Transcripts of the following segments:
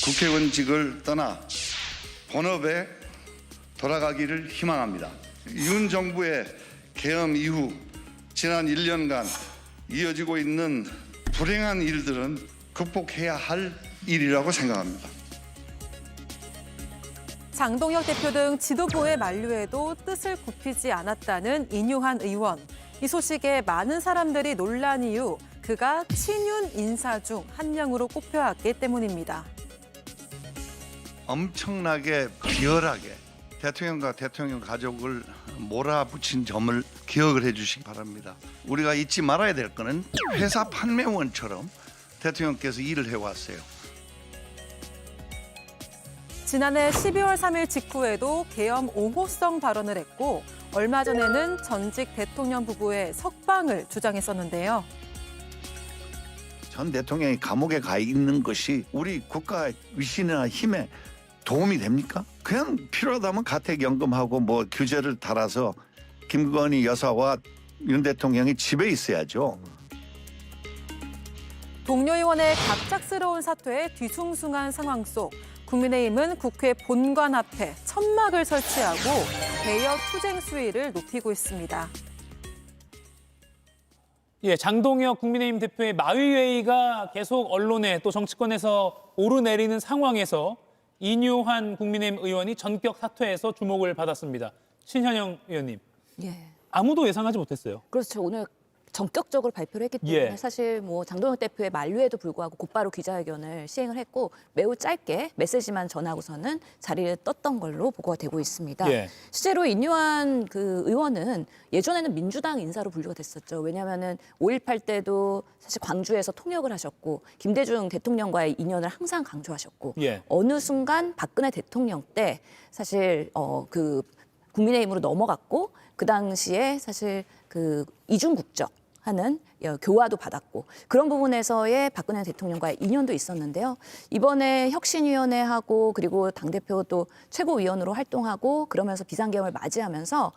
국회의원직을 떠나 본업에 돌아가기를 희망합니다. 윤 정부의 계엄 이후 지난 1년간 이어지고 있는 불행한 일들은 극복해야 할 일이라고 생각합니다. 장동혁 대표 등 지도부의 만류에도 뜻을 굽히지 않았다는 인유한 의원. 이 소식에 많은 사람들이 놀란 이유, 그가 친윤 인사 중 한 명으로 꼽혀왔기 때문입니다. 엄청나게 비열하게 대통령과 대통령 가족을 몰아붙인 점을 기억을 해주시기 바랍니다. 우리가 잊지 말아야 될 거는 회사 판매원처럼 대통령께서 일을 해왔어요. 지난해 12월 3일 직후에도 계엄 옹호성 발언을 했고 얼마 전에는 전직 대통령 부부의 석방을 주장했었는데요. 전 대통령이 감옥에 가 있는 것이 우리 국가 위신이나 힘에 도움이 됩니까? 그냥 필요하다면 가택연금하고 뭐 규제를 달아서 김건희 여사와 윤 대통령이 집에 있어야죠. 동료 의원의 갑작스러운 사퇴에 뒤숭숭한 상황 속 국민의힘은 국회 본관 앞에 천막을 설치하고 대여 투쟁 수위를 높이고 있습니다. 예, 장동혁 국민의힘 대표의 마의회의가 계속 언론에 또 정치권에서 오르내리는 상황에서 인유한 국민의힘 의원이 전격 사퇴해서 주목을 받았습니다. 신현영 의원님, 예. 아무도 예상하지 못했어요. 그렇죠. 오늘 전격적으로 발표를 했기 때문에 예. 사실 뭐 장동혁 대표의 만류에도 불구하고 곧바로 기자회견을 시행을 했고 매우 짧게 메시지만 전하고서는 자리를 떴던 걸로 보고가 되고 있습니다. 예. 실제로 인유한 그 의원은 예전에는 민주당 인사로 분류가 됐었죠. 왜냐하면은 5.18 때도 사실 광주에서 통역을 하셨고 김대중 대통령과의 인연을 항상 강조하셨고 예. 어느 순간 박근혜 대통령 때 사실 그 국민의힘으로 넘어갔고 그 당시에 사실 그 이중 국적 하는 교화도 받았고 그런 부분에서의 박근혜 대통령과의 인연도 있었는데요. 이번에 혁신위원회하고 그리고 당대표도 최고위원으로 활동하고 그러면서 비상계엄을 맞이하면서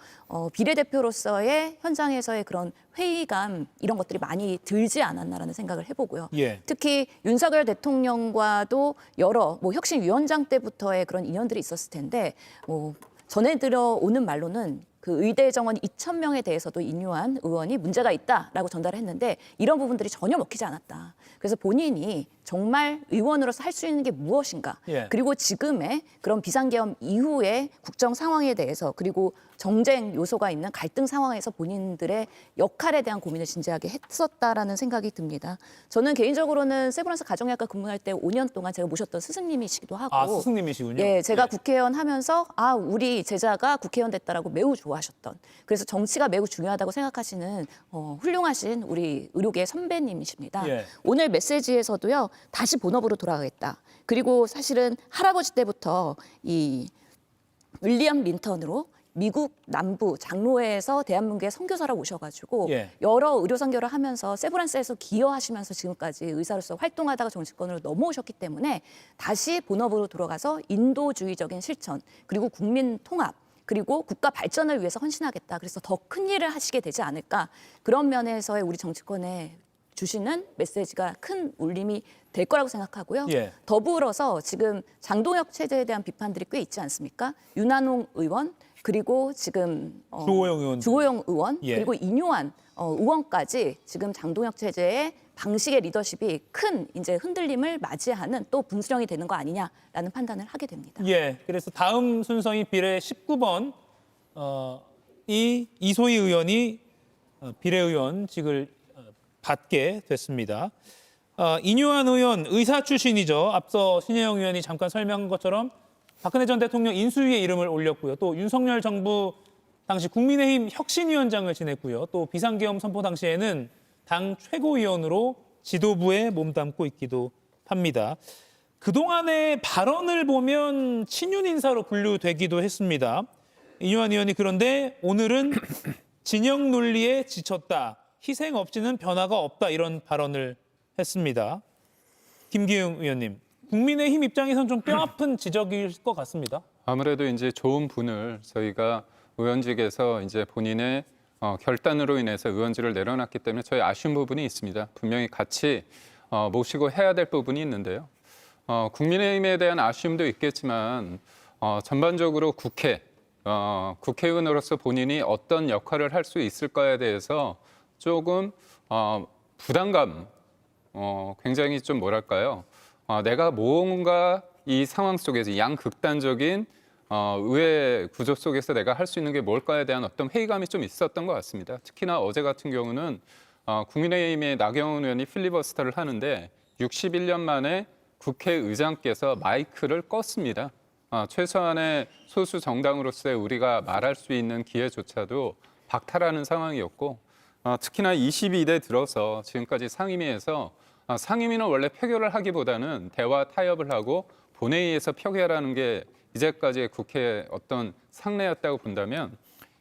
비례대표로서의 현장에서의 그런 회의감 이런 것들이 많이 들지 않았나라는 생각을 해보고요. 예. 특히 윤석열 대통령과도 여러 뭐 혁신위원장 때부터의 그런 인연들이 있었을 텐데 전해 들어오는 말로는 그 의대 정원 2,000명에 대해서도 인유한 의원이 문제가 있다라고 전달을 했는데 이런 부분들이 전혀 먹히지 않았다. 그래서 본인이 정말 의원으로서 할 수 있는 게 무엇인가. 예. 그리고 지금의 그런 비상계엄 이후의 국정 상황에 대해서 그리고 정쟁 요소가 있는 갈등 상황에서 본인들의 역할에 대한 고민을 진지하게 했었다라는 생각이 듭니다. 저는 개인적으로는 세브란스 가정의학과 근무할 때 5년 동안 제가 모셨던 스승님이시기도 하고 아, 스승님이시군요. 예, 제가 예. 국회의원 하면서 우리 제자가 국회의원 됐다라고 매우 좋아하셨던 그래서 정치가 매우 중요하다고 생각하시는 훌륭하신 우리 의료계 선배님이십니다. 예. 오늘 메시지에서도요. 다시 본업으로 돌아가겠다. 그리고 사실은 할아버지 때부터 이 윌리엄 린턴으로 미국 남부 장로회에서 대한민국에 선교사로 오셔가지고 예. 여러 의료 선교를 하면서 세브란스에서 기여하시면서 지금까지 의사로서 활동하다가 정치권으로 넘어오셨기 때문에 다시 본업으로 돌아가서 인도주의적인 실천 그리고 국민 통합 그리고 국가 발전을 위해서 헌신하겠다. 그래서 더 큰 일을 하시게 되지 않을까. 그런 면에서의 우리 정치권에 주시는 메시지가 큰 울림이 될 거라고 생각하고요. 예. 더불어서 지금 장동혁 체제에 대한 비판들이 꽤 있지 않습니까? 윤한홍 의원 그리고 지금 주호영 의원 예. 그리고 인요한 의원까지 지금 장동혁 체제의 방식의 리더십이 큰 이제 흔들림을 맞이하는 또 분수령이 되는 거 아니냐라는 판단을 하게 됩니다. 예, 그래서 다음 순서인 비례 19번 이 이소희 의원이 비례의원직을 받게 됐습니다. 인유한 의원 의사 출신이죠. 앞서 신혜영 의원이 잠깐 설명한 것처럼 박근혜 전 대통령 인수위에 이름을 올렸고요. 또 윤석열 정부 당시 국민의힘 혁신위원장을 지냈고요. 또 비상계엄 선포 당시에는 당 최고위원으로 지도부에 몸담고 있기도 합니다. 그동안의 발언을 보면 친윤 인사로 분류되기도 했습니다. 인유한 의원이 그런데 오늘은 진영 논리에 지쳤다. 희생 없이는 변화가 없다. 이런 발언을 했습니다. 김기웅 의원님, 국민의힘 입장에서는 좀 뼈아픈 지적일 것 같습니다. 아무래도 이제 좋은 분을 저희가 의원직에서 이제 본인의 결단으로 인해서 의원직을 내려놨기 때문에 저희 아쉬운 부분이 있습니다. 분명히 같이 모시고 해야 될 부분이 있는데요. 국민의힘에 대한 아쉬움도 있겠지만 전반적으로 국회의원으로서 본인이 어떤 역할을 할 수 있을까에 대해서 조금 부담감, 굉장히 좀 뭐랄까요? 내가 뭔가 이 상황 속에서 양극단적인 의회 구조 속에서 내가 할 수 있는 게 뭘까에 대한 어떤 회의감이 좀 있었던 것 같습니다. 특히나 어제 같은 경우는 국민의힘의 나경원 의원이 필리버스터를 하는데 61년 만에 국회의장께서 마이크를 껐습니다. 최소한의 소수 정당으로서의 우리가 말할 수 있는 기회조차도 박탈하는 상황이었고 특히나 22대 들어서 지금까지 상임위에서 상임위는 원래 표결을 하기보다는 대화 타협을 하고 본회의에서 표결하는 게 이제까지의 국회의 어떤 상례였다고 본다면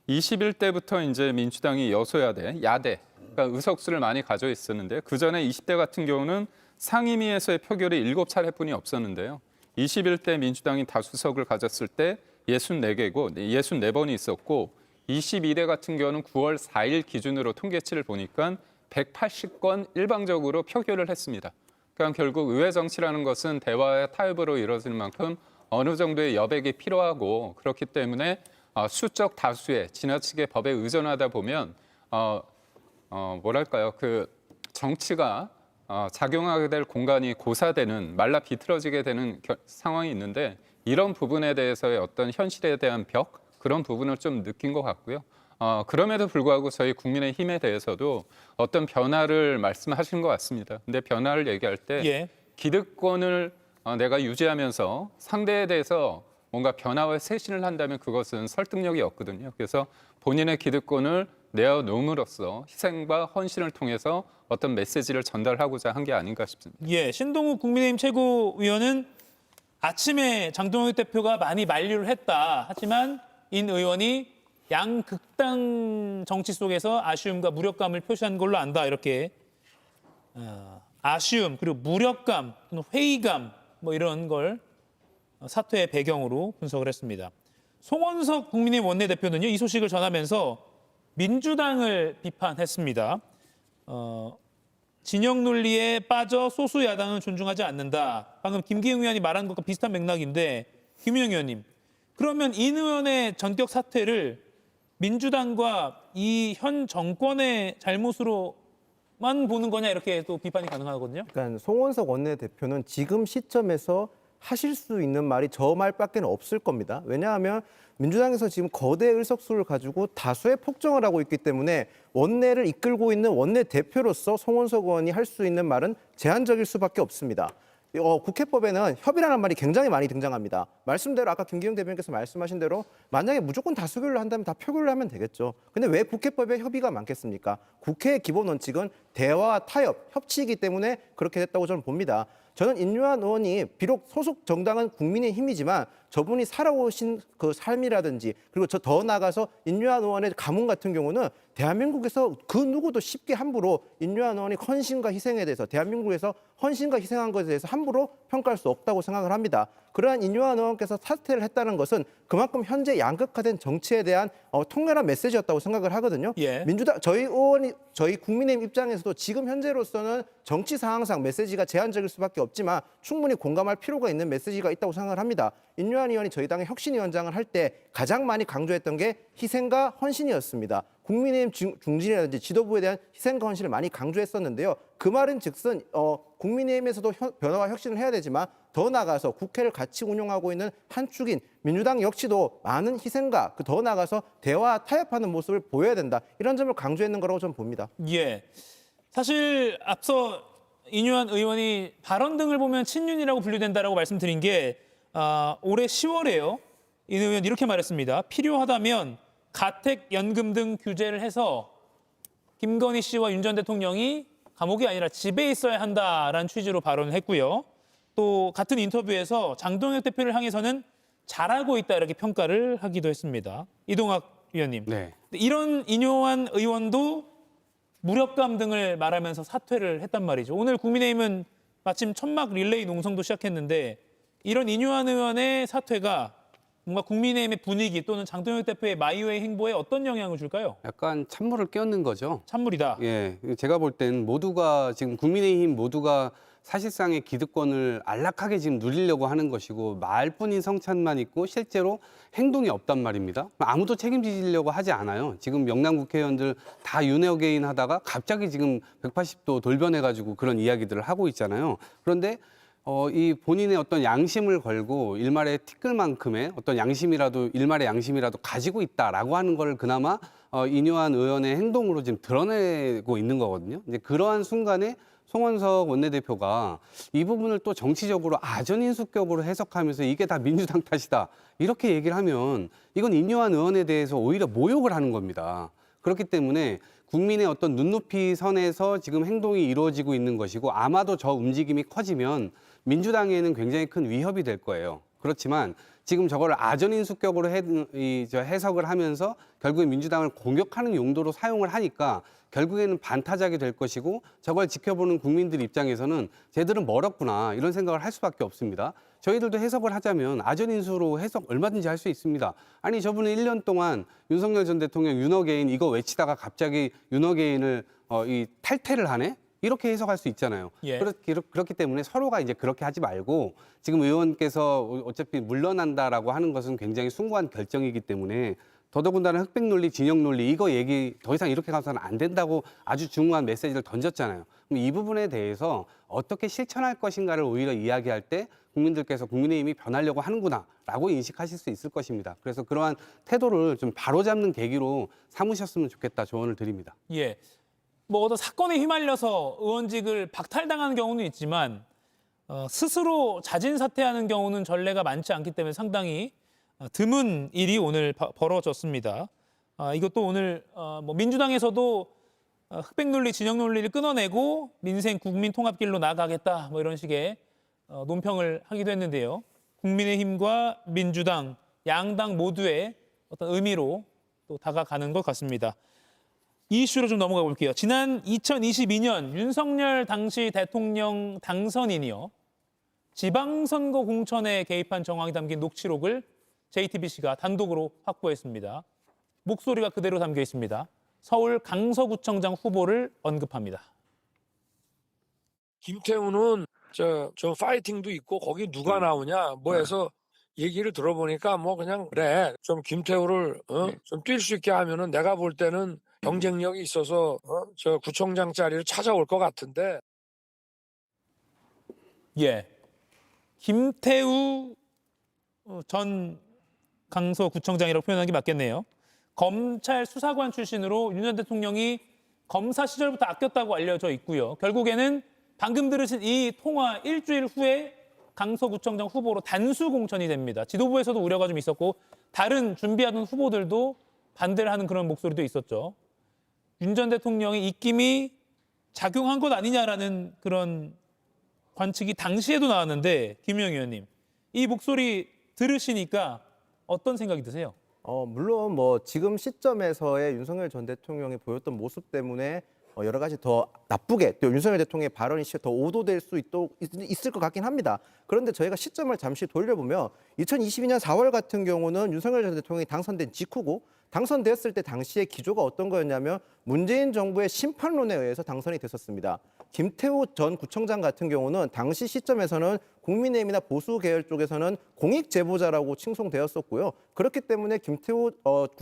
21대부터 이제 민주당이 여소야대, 야대, 그러니까 의석수를 많이 가져 있었는데 그 전에 20대 같은 경우는 상임위에서의 표결이 7차례뿐이 없었는데요. 21대 민주당이 다수석을 가졌을 때 64개고 64번이 있었고 22대 같은 경우는 9월 4일 기준으로 통계치를 보니까 180건 일방적으로 표결을 했습니다. 그러니까 결국 의회 정치라는 것은 대화의 타협으로 이루어지는 만큼 어느 정도의 여백이 필요하고 그렇기 때문에 수적 다수에 지나치게 법에 의존하다 보면 뭐랄까요? 그 정치가 작용하게 될 공간이 고사되는 말라 비틀어지게 되는 상황이 있는데 이런 부분에 대해서의 어떤 현실에 대한 벽 그런 부분을 좀 느낀 것 같고요. 그럼에도 불구하고 저희 국민의힘에 대해서도 어떤 변화를 말씀하신 것 같습니다. 근데 변화를 얘기할 때 기득권을 내가 유지하면서 상대에 대해서 뭔가 변화와 쇄신을 한다면 그것은 설득력이 없거든요. 그래서 본인의 기득권을 내어놓음으로써 희생과 헌신을 통해서 어떤 메시지를 전달하고자 한 게 아닌가 싶습니다. 신동욱 국민의힘 최고위원은 아침에 장동혁 대표가 많이 만류를 했다. 하지만 인 의원이 양극단 정치 속에서 아쉬움과 무력감을 표시한 걸로 안다. 이렇게 아쉬움 그리고 무력감, 회의감 뭐 이런 걸 사퇴의 배경으로 분석을 했습니다. 송원석 국민의힘 원내대표는요. 이 소식을 전하면서 민주당을 비판했습니다. 진영 논리에 빠져 소수 야당은 존중하지 않는다. 방금 김기웅 의원이 말한 것과 비슷한 맥락인데 김윤영 의원님, 그러면 인 의원의 전격 사퇴를 민주당과 이 현 정권의 잘못으로만 보는 거냐 이렇게 또 비판이 가능하거든요. 그러니까 송원석 원내대표는 지금 시점에서 하실 수 있는 말이 저 말밖에 없을 겁니다. 왜냐하면 민주당에서 지금 거대 의석수를 가지고 다수의 폭정을 하고 있기 때문에 원내를 이끌고 있는 원내대표로서 송원석 의원이 할 수 있는 말은 제한적일 수밖에 없습니다. 국회법에는 협의라는 말이 굉장히 많이 등장합니다. 말씀대로 아까 김기웅 대변인께서 말씀하신 대로 만약에 무조건 다수결로 한다면 다 표결로 하면 되겠죠. 근데 왜 국회법에 협의가 많겠습니까? 국회의 기본 원칙은 대화와 타협, 협치이기 때문에 그렇게 됐다고 저는 봅니다. 저는 인류한 의원이 비록 소속 정당은 국민의힘이지만 저분이 살아오신 그 삶이라든지 그리고 저 더 나아가서 인류한 의원의 가문 같은 경우는 대한민국에서 그 누구도 쉽게 함부로 인류한 의원이 헌신과 희생에 대해서 대한민국에서 헌신과 희생한 것에 대해서 함부로 평가할 수 없다고 생각을 합니다. 그러한 인류한 의원께서 사퇴를 했다는 것은 그만큼 현재 양극화된 정치에 대한 통렬한 메시지였다고 생각을 하거든요. 민주당 저희 국민의힘 입장에서도 지금 현재로서는 정치 상황상 메시지가 제한적일 수밖에 없지만 충분히 공감할 필요가 있는 메시지가 있다고 생각을 합니다. 인류한 의원이 저희 당의 혁신위원장을 할 때 가장 많이 강조했던 게 희생과 헌신이었습니다. 국민의힘 중진이라든지 지도부에 대한 희생과 헌신을 많이 강조했었는데요. 그 말은 즉슨 국민의힘에서도 변화와 혁신을 해야 되지만 더 나아가서 국회를 같이 운영하고 있는 한 축인 민주당 역시도 많은 희생과 더 나아가서 대화 타협하는 모습을 보여야 된다. 이런 점을 강조했는 거라고 저는 봅니다. 사실 앞서 인유한 의원이 발언 등을 보면 친윤이라고 분류된다라고 말씀드린 게 올해 10월에요. 인 의원 이렇게 말했습니다. 필요하다면 가택, 연금 등 규제를 해서 김건희 씨와 윤 전 대통령이 감옥이 아니라 집에 있어야 한다라는 취지로 발언을 했고요. 또 같은 인터뷰에서 장동혁 대표를 향해서는 잘하고 있다 이렇게 평가를 하기도 했습니다. 이동학 위원님. 이런 인요한 의원도 무력감 등을 말하면서 사퇴를 했단 말이죠. 오늘 국민의힘은 마침 천막 릴레이 농성도 시작했는데 이런 인요한 의원의 사퇴가 뭔가 국민의힘의 분위기 또는 장동혁 대표의 마이웨이 행보에 어떤 영향을 줄까요? 약간 찬물을 끼얹는 거죠. 찬물이다. 제가 볼 땐 모두가 지금 국민의힘 모두가 사실상의 기득권을 안락하게 지금 누리려고 하는 것이고 말뿐인 성찬만 있고 실제로 행동이 없단 말입니다. 아무도 책임지려고 하지 않아요. 지금 명랑 국회의원들 다 윤회어게인 하다가 갑자기 지금 180도 돌변해가지고 그런 이야기들을 하고 있잖아요. 그런데 이 본인의 어떤 양심을 걸고 일말의 티끌만큼의 어떤 양심이라도 일말의 양심이라도 가지고 있다라고 하는 걸 그나마 인요한 의원의 행동으로 지금 드러내고 있는 거거든요. 이제 그러한 순간에 송원석 원내대표가 이 부분을 또 정치적으로 아전인수격으로 해석하면서 이게 다 민주당 탓이다 이렇게 얘기를 하면 이건 인요한 의원에 대해서 오히려 모욕을 하는 겁니다. 그렇기 때문에 국민의 어떤 눈높이 선에서 지금 행동이 이루어지고 있는 것이고 아마도 저 움직임이 커지면 민주당에는 굉장히 큰 위협이 될 거예요. 그렇지만 지금 저걸 아전인수격으로 해석을 하면서 결국에 민주당을 공격하는 용도로 사용을 하니까 결국에는 반타작이 될 것이고 저걸 지켜보는 국민들 입장에서는 쟤들은 멀었구나 이런 생각을 할 수밖에 없습니다. 저희들도 해석을 하자면 아전인수로 해석 얼마든지 할 수 있습니다. 아니 저분은 1년 동안 윤석열 전 대통령 윤어게인 이거 외치다가 갑자기 윤어게인을 이 탈퇴를 하네? 이렇게 해석할 수 있잖아요. 예. 그렇기 때문에 서로가 이제 그렇게 하지 말고 지금 의원께서 어차피 물러난다라고 하는 것은 굉장히 숭고한 결정이기 때문에 더더군다나 흑백 논리, 진영 논리 이거 얘기 더 이상 이렇게 가서는 안 된다고 아주 중요한 메시지를 던졌잖아요. 그럼 이 부분에 대해서 어떻게 실천할 것인가를 오히려 이야기할 때 국민들께서 국민의힘이 변하려고 하는구나라고 인식하실 수 있을 것입니다. 그래서 그러한 태도를 좀 바로잡는 계기로 삼으셨으면 좋겠다 조언을 드립니다. 예. 뭐 어떤 사건에 휘말려서 의원직을 박탈당하는 경우는 있지만 스스로 자진 사퇴하는 경우는 전례가 많지 않기 때문에 상당히 드문 일이 오늘 벌어졌습니다. 이것도 오늘 뭐 민주당에서도 흑백 논리, 진영 논리를 끊어내고 민생 국민 통합길로 나아가겠다 뭐 이런 식의 논평을 하기도 했는데요. 국민의힘과 민주당 양당 모두의 어떤 의미로 또 다가가는 것 같습니다. 이 이슈로 좀 넘어가 볼게요. 지난 2022년 윤석열 당시 대통령 당선인이요. 지방선거 공천에 개입한 정황이 담긴 녹취록을 JTBC가 단독으로 확보했습니다. 목소리가 그대로 담겨 있습니다. 서울 강서구청장 후보를 언급합니다. 김태우는 저 파이팅도 있고 거기 누가 나오냐 뭐 해서 얘기를 들어보니까 뭐 그냥 그래 좀 김태우를 좀 뛸 수 있게 하면은 내가 볼 때는 경쟁력이 있어서 저 구청장 자리를 찾아올 것 같은데. 예, 김태우 전 강서구청장이라고 표현하는 게 맞겠네요. 검찰 수사관 출신으로 윤 전 대통령이 검사 시절부터 아꼈다고 알려져 있고요. 결국에는 방금 들으신 이 통화 일주일 후에 강서구청장 후보로 단수 공천이 됩니다. 지도부에서도 우려가 좀 있었고 다른 준비하던 후보들도 반대를 하는 그런 목소리도 있었죠. 윤 전 대통령의 입김이 작용한 것 아니냐라는 그런 관측이 당시에도 나왔는데 김유영 의원님, 이 목소리 들으시니까 어떤 생각이 드세요? 물론 뭐 지금 시점에서의 윤석열 전 대통령이 보였던 모습 때문에 여러 가지 더 나쁘게 또 윤석열 대통령의 발언이 더 오도될 수 있을 것 같긴 합니다. 그런데 저희가 시점을 잠시 돌려보면 2022년 4월 같은 경우는 윤석열 전 대통령이 당선된 직후고 당선되었을 때 당시의 기조가 어떤 거였냐면 문재인 정부의 심판론에 의해서 당선이 됐었습니다. 김태우 전 구청장 같은 경우는 당시 시점에서는 국민의힘이나 보수 계열 쪽에서는 공익 제보자라고 칭송되었었고요. 그렇기 때문에 김태우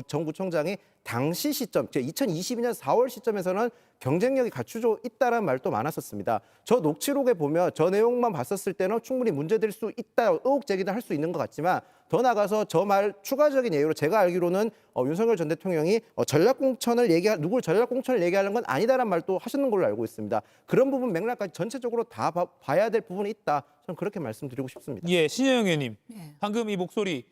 전 구청장이 당시 시점, 2022년 4월 시점에서는 경쟁력이 갖추져 있다는 말도 많았었습니다. 저 녹취록에 보면 저 내용만 봤었을 때는 충분히 문제될 수 있다, 의혹 제기를 할 수 있는 것 같지만 더 나가서 저 말 추가적인 예로 제가 알기로는 윤석열 전 대통령이 누굴 전략 공천을 얘기하는 건 아니다라는 말도 하시는 걸로 알고 있습니다. 그런 부분 맥락까지 전체적으로 다 봐야 될 부분이 있다. 저는 그렇게 말씀드리고 싶습니다. 예, 신혜영 의원님, 예. 방금 이 목소리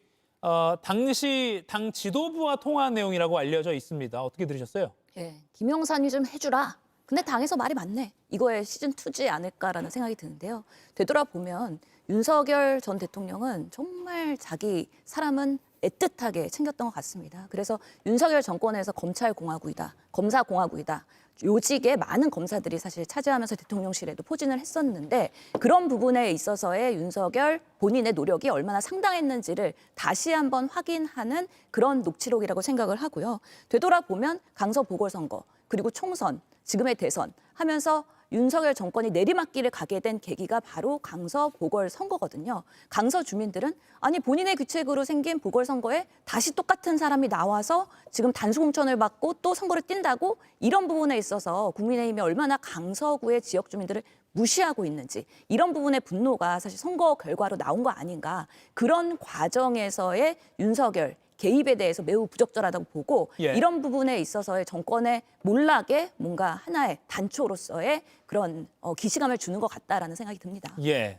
당시 당 지도부와 통화한 내용이라고 알려져 있습니다. 어떻게 들으셨어요? 예, 김영삼이 좀 해주라. 근데 당에서 말이 많네. 이거의 시즌2지 않을까라는 생각이 드는데요. 되돌아보면 윤석열 전 대통령은 정말 자기 사람은 애틋하게 챙겼던 것 같습니다. 그래서 윤석열 정권에서 검찰공화국이다, 검사공화국이다. 요직에 많은 검사들이 사실 차지하면서 대통령실에도 포진을 했었는데 그런 부분에 있어서의 윤석열 본인의 노력이 얼마나 상당했는지를 다시 한번 확인하는 그런 녹취록이라고 생각을 하고요. 되돌아보면 강서 보궐선거 그리고 총선, 지금의 대선 하면서 윤석열 정권이 내리막길을 가게 된 계기가 바로 강서 보궐선거거든요. 강서 주민들은 아니 본인의 규칙으로 생긴 보궐선거에 다시 똑같은 사람이 나와서 지금 단수공천을 받고 또 선거를 뛴다고 이런 부분에 있어서 국민의힘이 얼마나 강서구의 지역 주민들을 무시하고 있는지 이런 부분의 분노가 사실 선거 결과로 나온 거 아닌가. 그런 과정에서의 윤석열 개입에 대해서 매우 부적절하다고 보고 예. 이런 부분에 있어서의 정권의 몰락에 뭔가 하나의 단초로서의 그런 기시감을 주는 것 같다라는 생각이 듭니다. 예.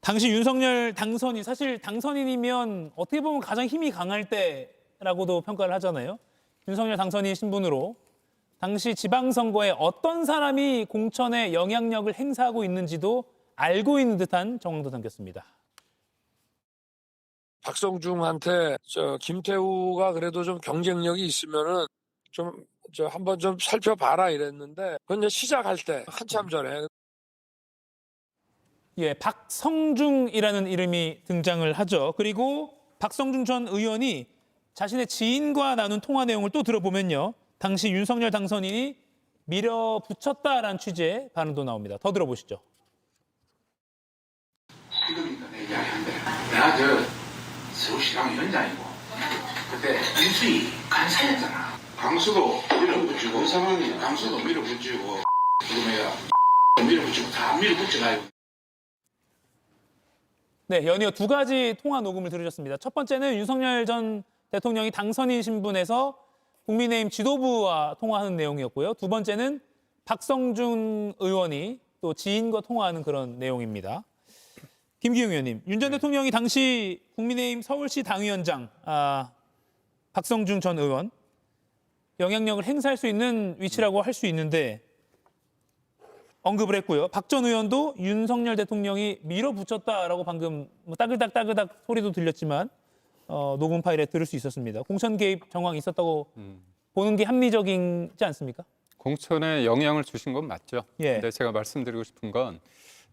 당시 윤석열 당선인, 사실 당선인이면 어떻게 보면 가장 힘이 강할 때라고도 평가를 하잖아요. 윤석열 당선인 신분으로 당시 지방선거에 어떤 사람이 공천에 영향력을 행사하고 있는지도 알고 있는 듯한 정황도 담겼습니다. 박성중한테 김태우가 그래도 좀 경쟁력이 있으면은 좀 한번 좀 살펴봐라 이랬는데 그건 이제 시작할 때 한참 전에. 예, 박성중이라는 이름이 등장을 하죠. 그리고 박성중 전 의원이 자신의 지인과 나눈 통화 내용을 또 들어보면요. 당시 윤석열 당선인이 밀어붙였다라는 취지의 반응도 나옵니다. 더 들어보시죠. 지금이니까 내 이야기한데 내가 저 서울시당 위원장이고 그때 인수위 간사였잖아. 강수도 밀어붙이고 그 상황이 강수도 밀어붙이고 지금 밀어붙이고 다 밀어붙여가지고. 네, 연이어 두 가지 통화 녹음을 들으셨습니다. 첫 번째는 윤석열 전 대통령이 당선인 신분에서 국민의힘 지도부와 통화하는 내용이었고요. 두 번째는 박성준 의원이 또 지인과 통화하는 그런 내용입니다. 김기웅 의원님, 윤 전 대통령이 당시 국민의힘 서울시 당위원장 박성준 전 의원 영향력을 행사할 수 있는 위치라고 할 수 있는데 언급을 했고요. 박 전 의원도 윤석열 대통령이 밀어붙였다라고 방금 뭐 따글닥 소리도 들렸지만 녹음 파일에 들을 수 있었습니다. 공천 개입 정황이 있었다고 보는 게 합리적이지 않습니까? 공천에 영향을 주신 건 맞죠. 예. 근데 제가 말씀드리고 싶은 건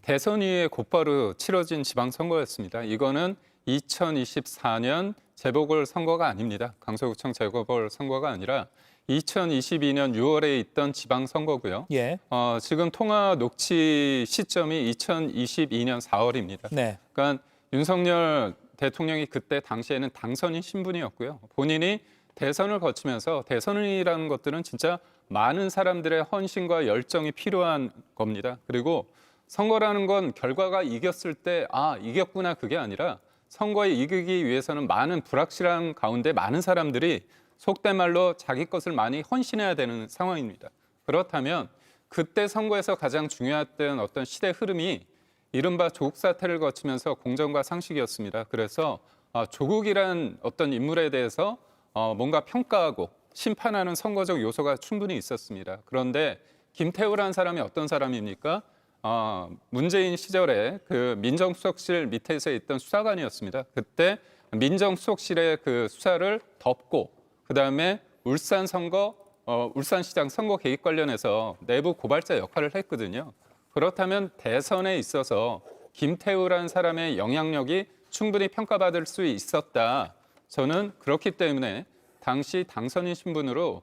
대선 이후에 곧바로 치러진 지방선거였습니다. 이거는 2024년 재보궐선거가 아닙니다. 강서구청 재보궐선거가 아니라 2022년 6월에 있던 지방선거고요. 예. 지금 통화 녹취 시점이 2022년 4월입니다. 네. 그러니까 윤석열 대통령이 그때 당시에는 당선인 신분이었고요. 본인이 대선을 거치면서 대선이라는 것들은 진짜 많은 사람들의 헌신과 열정이 필요한 겁니다. 그리고 선거라는 건 결과가 이겼을 때 이겼구나 그게 아니라 선거에 이기기 위해서는 많은 불확실한 가운데 많은 사람들이 속된 말로 자기 것을 많이 헌신해야 되는 상황입니다. 그렇다면 그때 선거에서 가장 중요했던 어떤 시대 흐름이 이른바 조국 사태를 거치면서 공정과 상식이었습니다. 그래서 조국이란 어떤 인물에 대해서 뭔가 평가하고 심판하는 선거적 요소가 충분히 있었습니다. 그런데 김태우라는 사람이 어떤 사람입니까? 문재인 시절에 그 민정수석실 밑에서 있던 수사관이었습니다. 그때 민정수석실의 그 수사를 덮고 그다음에 울산시장 선거 개입 관련해서 내부 고발자 역할을 했거든요. 그렇다면 대선에 있어서 김태우라는 사람의 영향력이 충분히 평가받을 수 있었다. 저는 그렇기 때문에 당시 당선인 신분으로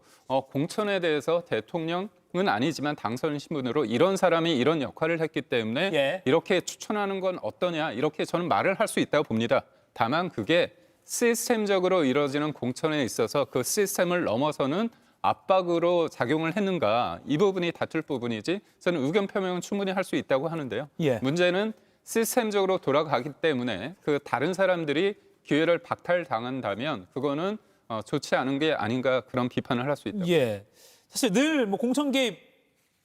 공천에 대해서 대통령은 아니지만 당선인 신분으로 이런 사람이 이런 역할을 했기 때문에 예. 이렇게 추천하는 건 어떠냐 이렇게 저는 말을 할 수 있다고 봅니다. 다만 그게 시스템적으로 이루어지는 공천에 있어서 그 시스템을 넘어서는 압박으로 작용을 했는가 이 부분이 다툴 부분이지 저는 의견 표명은 충분히 할 수 있다고 하는데요. 예. 문제는 시스템적으로 돌아가기 때문에 그 다른 사람들이 기회를 박탈당한다면 그거는 좋지 않은 게 아닌가 그런 비판을 할 수 있다. 예. 사실 늘 뭐 공천 개입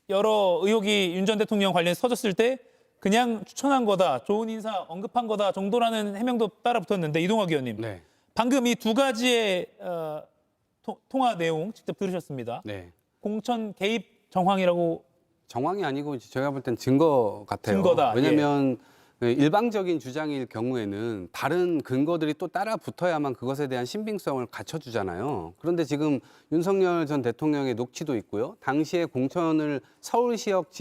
여러 의혹이 윤 전 대통령 관련해서 터졌을 때 그냥 추천한 거다, 좋은 인사 언급한 거다 정도라는 해명도 따라 붙었는데 이동학 의원님, 네. 방금 이 두 가지의 통화 내용 직접 들으셨습니다. 네. 공천 개입 정황이라고 정황이 아니고 제가 볼 땐 증거 같아요. 증거다. 왜냐하면 일방적인 주장일 경우에는 다른 근거들이 또 따라 붙어야만 그것에 대한 신빙성을 갖춰주잖아요. 그런데 지금 윤석열 전 대통령의 녹취도 있고요. 당시에 공천을 서울시역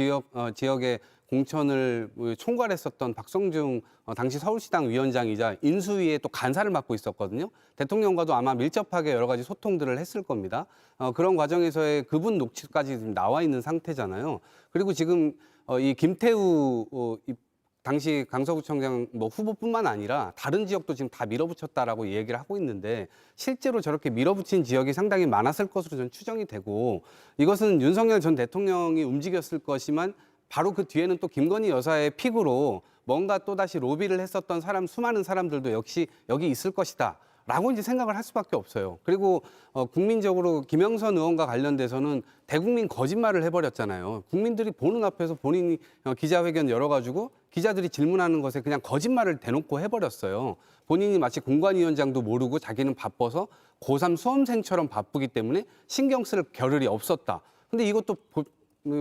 지역에 공천을 총괄했었던 박성중 당시 서울시당 위원장이자 인수위에 또 간사를 맡고 있었거든요. 대통령과도 아마 밀접하게 여러 가지 소통들을 했을 겁니다. 그런 과정에서의 그분 녹취까지 지금 나와 있는 상태잖아요. 그리고 지금 이 김태우 이 당시 강서구청장 후보뿐만 아니라 다른 지역도 지금 다 밀어붙였다라고 얘기를 하고 있는데 실제로 저렇게 밀어붙인 지역이 상당히 많았을 것으로 저는 추정이 되고 이것은 윤석열 전 대통령이 움직였을 것이지만 바로 그 뒤에는 또 김건희 여사의 픽으로 뭔가 또다시 로비를 했었던 수많은 사람들도 역시 여기 있을 것이다. 라고 이제 생각을 할 수밖에 없어요. 그리고 국민적으로 김영선 의원과 관련돼서는 대국민 거짓말을 해버렸잖아요. 국민들이 보는 앞에서 본인이 기자회견 열어가지고 기자들이 질문하는 것에 그냥 거짓말을 대놓고 해버렸어요. 본인이 마치 공관위원장도 모르고 자기는 바빠서 고3 수험생처럼 바쁘기 때문에 신경 쓸 겨를이 없었다. 근데 이것도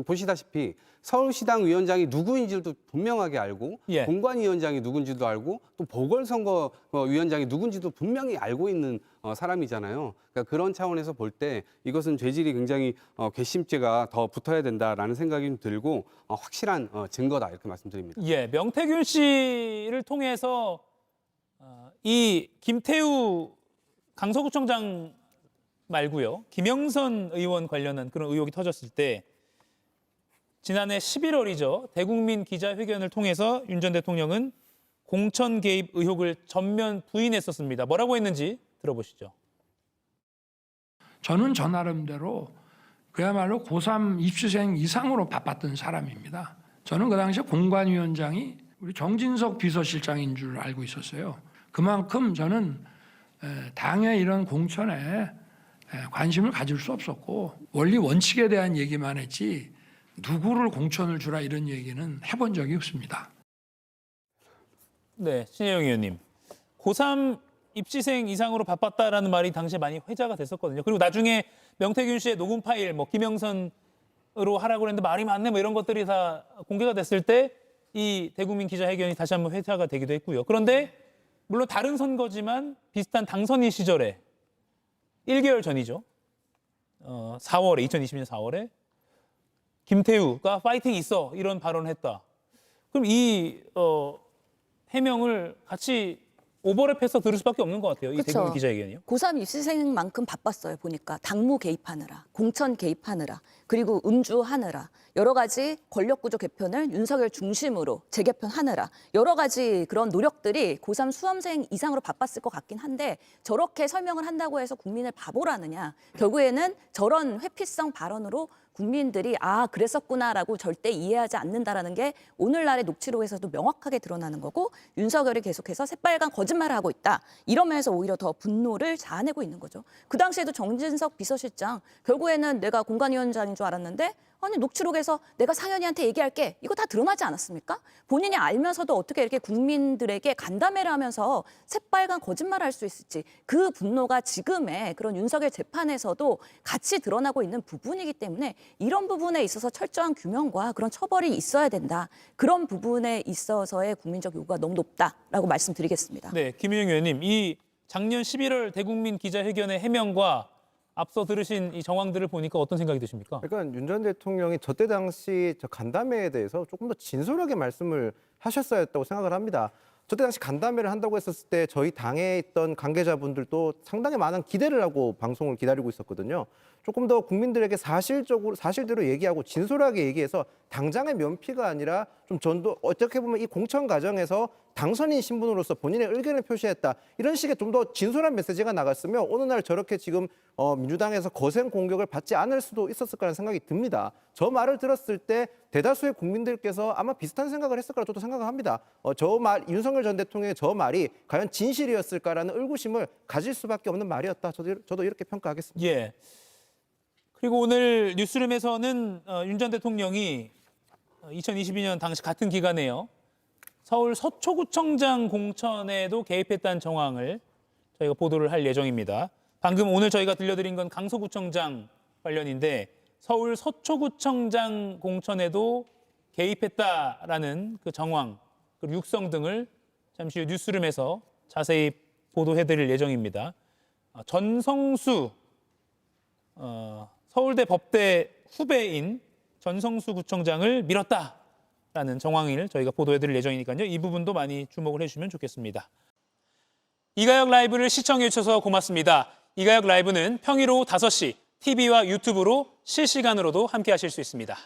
보시다시피 서울시당 위원장이 누구인지도 분명하게 알고 예. 공관위원장이 누군지도 알고 또 보궐선거위원장이 누군지도 분명히 알고 있는 사람이잖아요. 그러니까 그런 차원에서 볼 때 이것은 죄질이 굉장히 괘씸죄가 더 붙어야 된다라는 생각이 좀 들고 확실한 증거다 이렇게 말씀드립니다. 예, 명태균 씨를 통해서 이 김태우 강서구청장 말고요. 김영선 의원 관련한 그런 의혹이 터졌을 때 지난해 11월이죠. 대국민 기자회견을 통해서 윤 전 대통령은 공천 개입 의혹을 전면 부인했었습니다. 뭐라고 했는지 들어보시죠. 저는 저 나름대로 그야말로 고3 입시생 이상으로 바빴던 사람입니다. 저는 그 당시에 공관위원장이 우리 정진석 비서실장인 줄 알고 있었어요. 그만큼 저는 당의 이런 공천에 관심을 가질 수 없었고 원리 원칙에 대한 얘기만 했지 누구를 공천을 주라 이런 얘기는 해본 적이 없습니다. 네, 신혜영 의원님. 고3 입시생 이상으로 바빴다라는 말이 당시에 많이 회자가 됐었거든요. 그리고 나중에 명태균 씨의 녹음 파일, 김영선으로 하라고 그랬는데 말이 많네, 이런 것들이 다 공개가 됐을 때 이 대국민 기자회견이 다시 한번 회자가 되기도 했고요. 그런데 물론 다른 선거지만 비슷한 당선인 시절에 1개월 전이죠. 2020년 4월에 김태우가 파이팅 있어 이런 발언을 했다. 그럼 이 해명을 같이 오버랩해서 들을 수밖에 없는 것 같아요. 이 그쵸. 대국민 기자회견이요. 고3 입시생만큼 바빴어요. 보니까 당무 개입하느라, 공천 개입하느라, 그리고 음주하느라, 여러 가지 권력구조 개편을 윤석열 중심으로 재개편하느라 여러 가지 그런 노력들이 고3 수험생 이상으로 바빴을 것 같긴 한데 저렇게 설명을 한다고 해서 국민을 바보라느냐. 결국에는 저런 회피성 발언으로 국민들이 그랬었구나라고 절대 이해하지 않는다라는 게 오늘날의 녹취록에서도 명확하게 드러나는 거고 윤석열이 계속해서 새빨간 거짓말을 하고 있다. 이러면서 오히려 더 분노를 자아내고 있는 거죠. 그 당시에도 정진석 비서실장 결국에는 내가 공관위원장인 줄 알았는데 아니 녹취록에서 내가 상현이한테 얘기할게. 이거 다 드러나지 않았습니까? 본인이 알면서도 어떻게 이렇게 국민들에게 간담회를 하면서 새빨간 거짓말을 할 수 있을지 그 분노가 지금의 그런 윤석열 재판에서도 같이 드러나고 있는 부분이기 때문에 이런 부분에 있어서 철저한 규명과 그런 처벌이 있어야 된다. 그런 부분에 있어서의 국민적 요구가 너무 높다라고 말씀드리겠습니다. 네, 김윤영 의원님. 이 작년 11월 대국민 기자회견의 해명과 앞서 들으신 이 정황들을 보니까 어떤 생각이 드십니까? 그러니까 윤 전 대통령이 저때 당시 저 간담회에 대해서 조금 더 진솔하게 말씀을 하셨어야 했다고 생각을 합니다. 저때 당시 간담회를 한다고 했었을 때 저희 당에 있던 관계자분들도 상당히 많은 기대를 하고 방송을 기다리고 있었거든요. 조금 더 국민들에게 사실대로 얘기하고 진솔하게 얘기해서 당장의 면피가 아니라 좀 전도 어떻게 보면 이 공천 과정에서 당선인 신분으로서 본인의 의견을 표시했다. 이런 식의 좀 더 진솔한 메시지가 나갔으면 어느 날 저렇게 지금 민주당에서 거센 공격을 받지 않을 수도 있었을 거라는 생각이 듭니다. 저 말을 들었을 때 대다수의 국민들께서 아마 비슷한 생각을 했을 거라 저도 생각을 합니다. 윤석열 전 대통령의 저 말이 과연 진실이었을까라는 의구심을 가질 수밖에 없는 말이었다. 저도 이렇게 평가하겠습니다. 예. 그리고 오늘 뉴스룸에서는 윤 전 대통령이 2022년 당시 같은 기간에요. 서울 서초구청장 공천에도 개입했다는 정황을 저희가 보도를 할 예정입니다. 방금 오늘 저희가 들려드린 건 강서구청장 관련인데 서울 서초구청장 공천에도 개입했다라는 그 정황, 그리고 육성 등을 잠시 후 뉴스룸에서 자세히 보도해드릴 예정입니다. 전성수 서울대 법대 후배인 전성수 구청장을 밀었다. 라는 정황을 저희가 보도해드릴 예정이니까요. 이 부분도 많이 주목을 해주시면 좋겠습니다. 이가역 라이브를 시청해 주셔서 고맙습니다. 이가역 라이브는 평일 오후 5시 TV와 유튜브로 실시간으로도 함께 하실 수 있습니다.